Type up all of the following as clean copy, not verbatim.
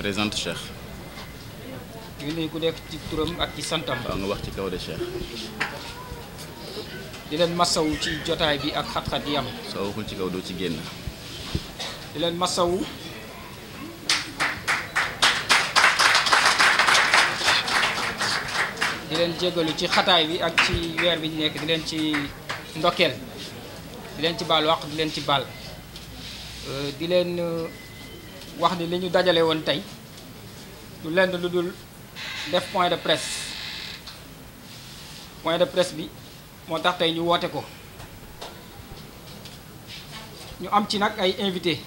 présente Cheikh. ñu nuyu ku nekk ci turam ak ci santam. waaw nga wax ci kaw de Cheikh. di leen masawu ci jotaay bi ak xat-xat yi am. soo waxul ci kaw doo ci génn. di leen masawu di leen jégalu ci xataay bi ak ci weer bi ñu nekk di leen ci ndokkeel di leen ci baal wax di leen ci baal di leen wax ni li ñu dajale woon tey du lenn lu dul def point de presse bi moo tax tey ñu woote ko ñu am ci nag ay invité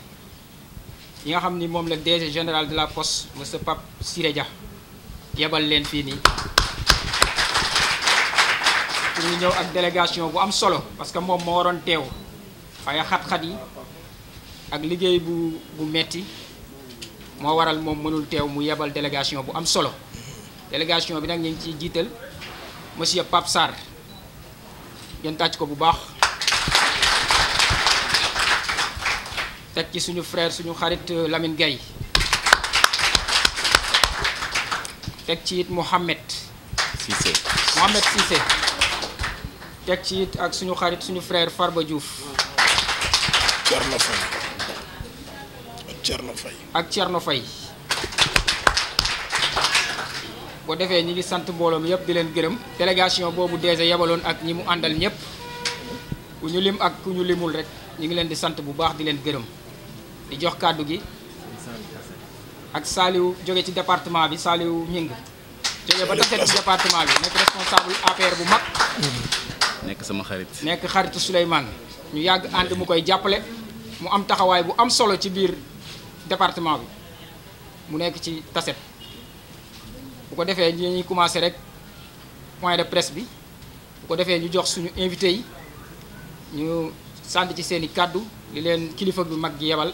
yi nga xam ni moom la DG général de la poste monsieur Pape Siré Dia yebal leen fii nii pour ñu ñëw ak délégation bu am solo parce que moom moo waroon teew waaye xat-xat yi ak liggéey bu metti moo waral moom mënul teew mu yebal délégation bu am solo délégation bi nag ñu ngi ciy jiital monsieur Pape Sarr ngeen tàcc ko bu baax teg ci suñu frère suñu xarit Lamine Gaye teg ci it Mohamed Cissé teg ci it ak suñu xarit suñu frère Farba Diouf ak Thierno Faye boo defee ñi ngi sant mbooloo mi yëpp di leen gërëm délégation boobu déjà yebaloon ak ñi mu àndal ñëpp ku ñu lim ak ku ñu limul rek ñi ngi leen di sant bu baax di leen gërëm di jox kàddu gi ak Saliou jóge ci département bi Saliou Ñing jóge ba taxet ci département bi nekk responsable APR bu mag nekk sama xarit nekk xaritu Souleymane ñu yàgg ànd mu koy jàppale mu am taxawaay bu am solo ci biir département bi mu nekk ci taset bu ko defee ñuy commencé rek point de presse bi bu ko defee ñu jox suñu invité yi ñu sant ci seen i kàddu li leen kilifa bi mag gi yebal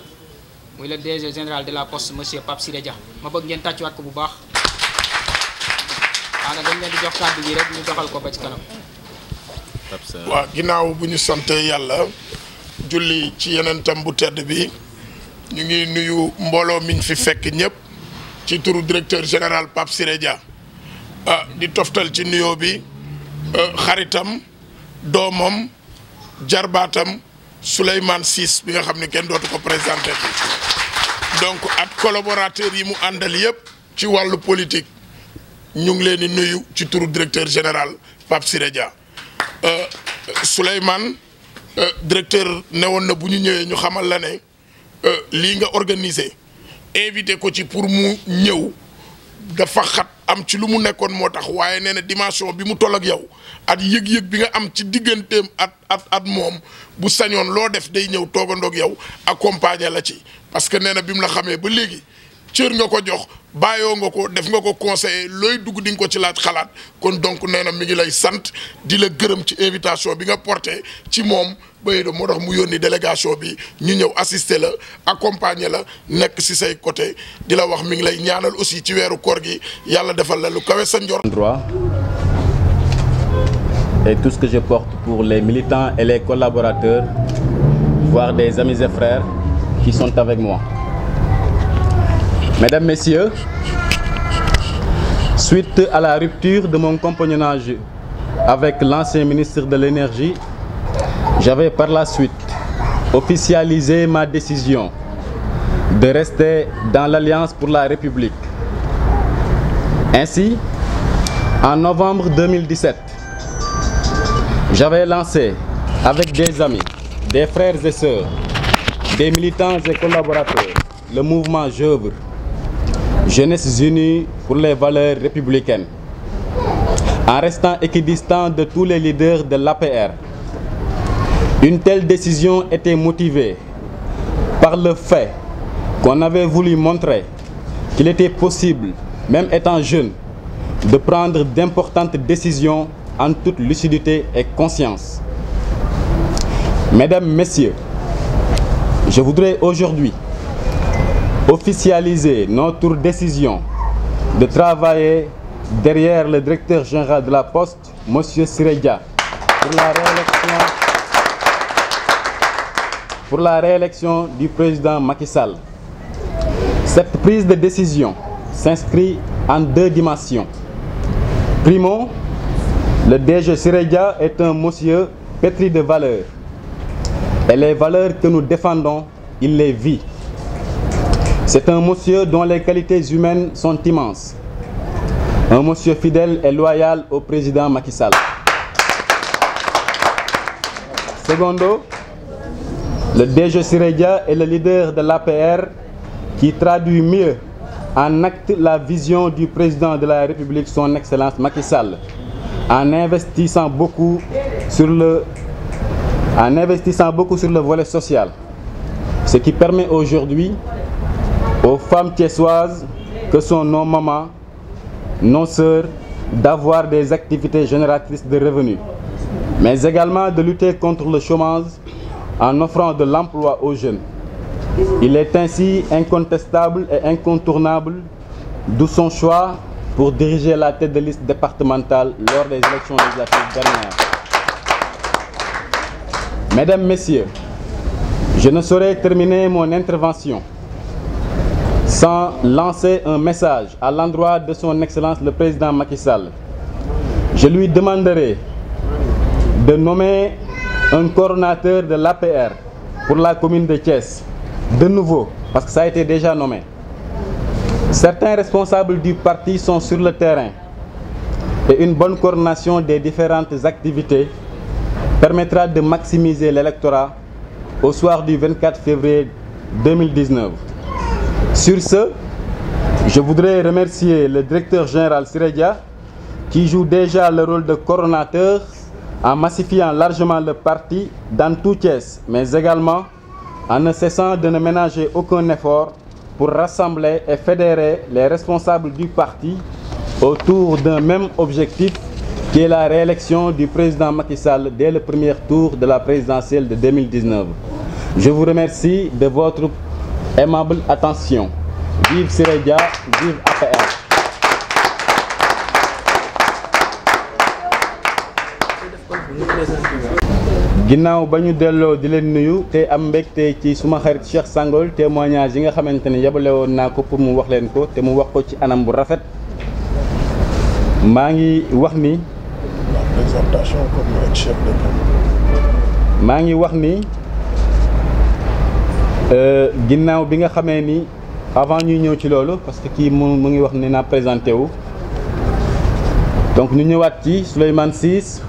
muy le DG général de la poste monsieur Pape Siré Dia ma bëgg ngeen tàccuwaat ko bu baax xanaa dañ leen di jox kàddu gi rek ñu doxal ko ba ci kanam. waaw ginnaaw bu ñu sante yàlla julli ci yenentam bu tedd bi ñu ngi nuyu mbooloo miñ fi fekk ñëpp ci turu directeur général Pape Siré Dia di toftal ci nuyoo bi xaritam doomam jarbaatam Souleymane Ciss bi nga xam ne kenn dootu ko présenté donc ak collaborateurs yi mu àndal yëpp ci wàllu politique ñu ngi leen di nuyu ci turu directeur général Pape Siré Dia Souleymane directeur ne woon na bu ñu ñëwee ñu xamal la ne lii nga organisé invité ko ci pour mu ñëw dafa xat am ci lu mu nekkoon moo tax waaye nee na dimension bi mu toll ak yow at yëg-yëg bi nga am ci digganteem at moom bu sañoon loo def day ñëw toogandoog yow accompagner la ci parce que nee na bi mu la xamee ba léegi cër nga ko jox bàyyoo nga ko def nga ko conseiller looy dugg di nga ko ci laaj xalaat kon donc nee na mi ngi lay sant di la gërëm ci invitation bi nga porté ci moom bay do moo tax mu yónni délégation bi ñu ñëw assister la accompagner la nekk ci say côté di la wax mi ngi lay ñaanal aussi ci weeru koor gi yàlla defal la lu kawe sa njort. Et tout ce que je porte pour les militants et les collaborateurs, voire des amis et frères qui sont avec moi. Mesdames, Messieurs, suite à la rupture de mon compagnonnage avec l'ancien ministre de l'Énergie, j'avais par la suite officialisé ma décision de rester dans l'Alliance pour la République. Ainsi, en novembre 2017, j'avais lancé avec des amis, des frères et sœurs, des militants et collaborateurs, le mouvement JEUVRE, Jeunesse Unie pour les valeurs républicaines, en restant équidistant de tous les leaders de l'APR. Une telle décision était motivée par le fait qu'on avait voulu montrer qu'il était possible, même étant jeune, de prendre d'importantes décisions en toute lucidité et conscience. Mesdames, Messieurs, je voudrais aujourd'hui officialiser notre décision de travailler derrière le directeur général de la Poste, M. Siré Dia, pour la réélection du président Macky Sall. Cette prise de décision s'inscrit en deux dimensions. Primo, le DG Siré Dia est un monsieur pétri de valeurs. Et les valeurs que nous défendons, il les vit. C'est un monsieur dont les qualités humaines sont immenses. Un monsieur fidèle et loyal au président Macky Sall. Secondo, le DG Siré Dia est le leader de l'APR qui traduit mieux en acte la vision du président de la République, son Excellence Macky Sall, en investissant beaucoup sur le volet social, ce qui permet aujourd'hui aux femmes thiessoises que sont nos mamans, nos sœurs, d'avoir des activités génératrices de revenus, mais également de lutter contre le chômage en offrant de l'emploi aux jeunes. Il est ainsi incontestable et incontournable, d'où son choix pour diriger la tête de liste départementale lors des élections législatives dernières. Mesdames, Messieurs, je ne saurais terminer mon intervention sans lancer un message à l'endroit de son Excellence le Président Macky Sall. Je lui demanderai de nommer un coordonnateur de l'APR pour la commune de Thiès, de nouveau, parce que ça a été déjà nommé. Certains responsables du parti sont sur le terrain et une bonne coordination des différentes activités permettra de maximiser l'électorat au soir du 24 février 2019. Sur ce, je voudrais remercier le directeur général Siré Dia qui joue déjà le rôle de coordonnateur en massifiant largement le parti dans tout Thiès, mais également en ne cessant de ne ménager aucun effort pour rassembler et fédérer les responsables du parti autour d'un même objectif qui est la réélection du président Macky Sall dès le premier tour de la présidentielle de 2019. Je vous remercie de votre aimable attention. Vive Siré Dia, vive APR. ginnaaw ba ñu delloo di leen nuyu te am mbégte ci suma xarit Cheikh Sangol témoignage yi nga xamante ne yebale woon naa ko pour mu wax leen ko te mu wax ko ci anam bu rafet maa ngi wax ni présentation comme chef de maa ngi wax ni ginnaaw bi nga xamee ni avant ñuy ñëw ci loolu parce que kii mu ngi wax ni naa présenté wu donc ñu ñëwaat ci Souleymane Ciss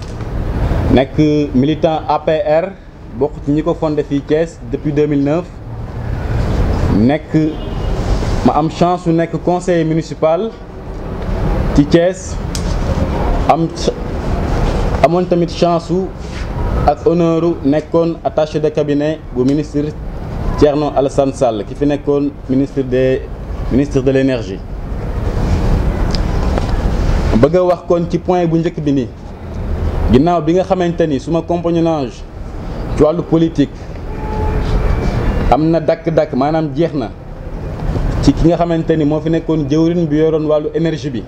nekk militant APR bokk ci ñi ko fondé fii Thiès depuis 2009 nekk ma am chance su nekk conseiller municipal ci Thiès amoon tamit chance su ak honneur nekkoon attaché de cabinet bu ministre Thierno Alassane Sall ki fi nekkoon ministre de l'énergie. bëgg a wax kon ci point bu njëkk bi nii ginnaaw bi nga xamante ni suma compagnonnage ci wàllu politique am na dakk-dakk maanaam jeex na ci ki nga xamante ni moo fi nekkoon jëwriñ bi yoroon wàllu énergie bi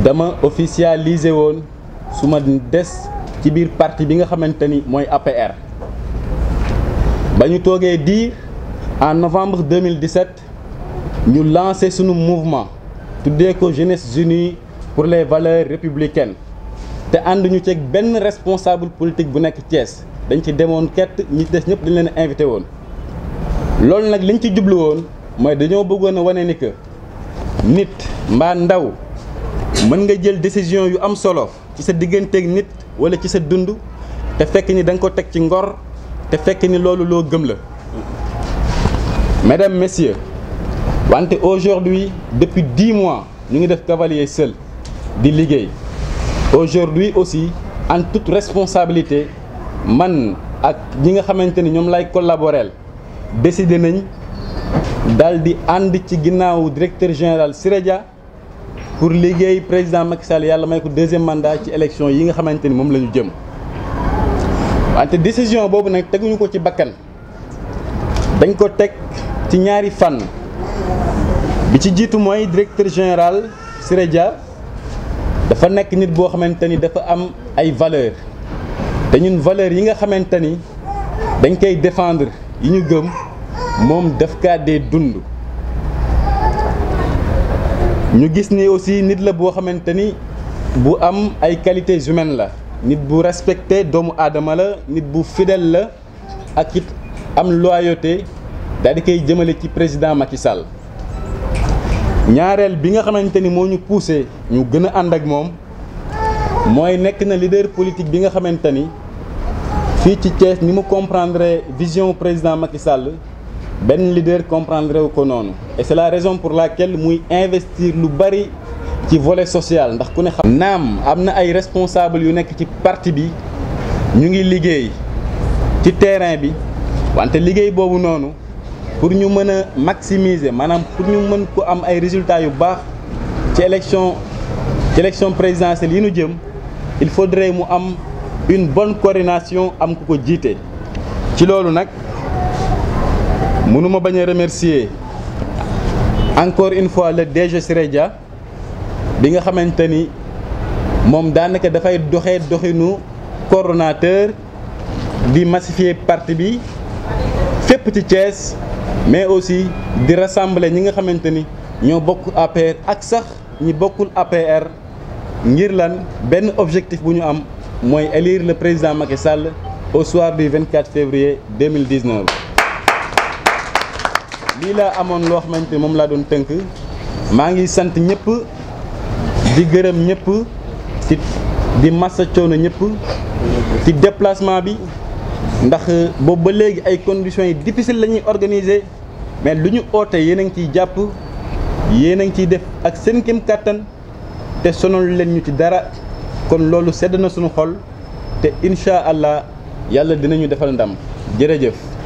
dama officialisé woon suma des ci biir parti bi nga xamante ni mooy APR. ba ñu toogee diir en novembre 2017 ñu lancé sunu mouvement tuddee ko Jeunesse Unie pour les valeurs républicaines te ànd ñu ceeg benn responsable politique bu nekk Thiès dañ ci demoon kett ñi des ñëpp dañ leen invité woon. loolu nag liñ ci jublu woon mooy dañoo bëggoon a wane ni que nit mbaa ndaw mën nga jël décision yu am solo ci sa digganteeg nit wala ci sa dund te fekk ni da nga ko teg ci ngor te fekk ni loolu loo gëm la. Mesdames, Messieurs, wante aujourd'hui depuis 10 mois ñu ngi def cavalier seul di liggéey. Aujourd'hui aussi en toute responsabilité man ak ñi nga xamante ni ñoom lay collaborer décidé nañ daal di ànd ci ginnaaw directeur général Siré Dia pour liggéey président Macky Sall yàlla may ko deuxième mandat ci élection yi nga xamante ni moom la ñu jëm. wante décision boobu nag teguñu ko ci bakkan dañ ko teg ci ñaari fànn bi ci jiitu mooy directeur général Siré Dia dafa nekk nit boo xamante ni dafa am ay valeurs te ñun valeurs yi nga xamante ni dañ koy défendre yi ñu gëm moom daf kaa dee dund. ñu gis ni aussi nit la boo xamante ni bu am ay qualités humaines la, nit bu respecté doomu aadama la, nit bu fidèle la ak it am loyauté daal di koy jëmale ci président Macky Sall. ñaareel bi nga xamante ni moo ñu poussé ñu gën a ànd ak moom mooy nekk na leader politique bi nga xamante ni fii ci Thiès ni mu comprendre vision président Macky Sall benn leader comprendre wu ko noonu. Et c'est la raison pour laquelle muy investir lu bari ci volet social, ndax ku ne xam naam am na ay responsables yu nekk ci parti bi ñu ngi liggéey ci terrain bi, wante liggéey boobu noonu pour ñu mën a maximiser maanaam pour ñu mën ko am ay résultats yu baax ci élection présidentielle yi ñu jëm, il faudrait mu am une bonne coordination, am ku ko jiite. ci loolu nag mënuma bañ a remercier encore une fois le DG Siré Dia bi nga xamante ni moom daanaka dafay doxinu coordonnateur di massifier parti bi fépp ci Thiès, mais aussi di rassembler ñi nga xamante ni ñoo bokk APR ak sax ñi bokkul APR ngir lan benn objectif bu ñu am mooy élire le président Macky Sall au soir du 24 février 2019. lii laa amoon loo xamante ni moom laa doon tënk. maa ngi sant ñëpp di gërëm ñëpp di massa coono ñëpp ci déplacement bi, ndax boobu ba léegi ay conditions yi difficile la ñuy organiser, mais lu ñu oote yéen a ngi ciy jàpp, yéen a ngi ciy def ak seen kéem kàttan te sonal leen ñu ci dara. kon loolu sedd na suñu xol te incha allah yàlla dinañu defal ndam. jërëjëf.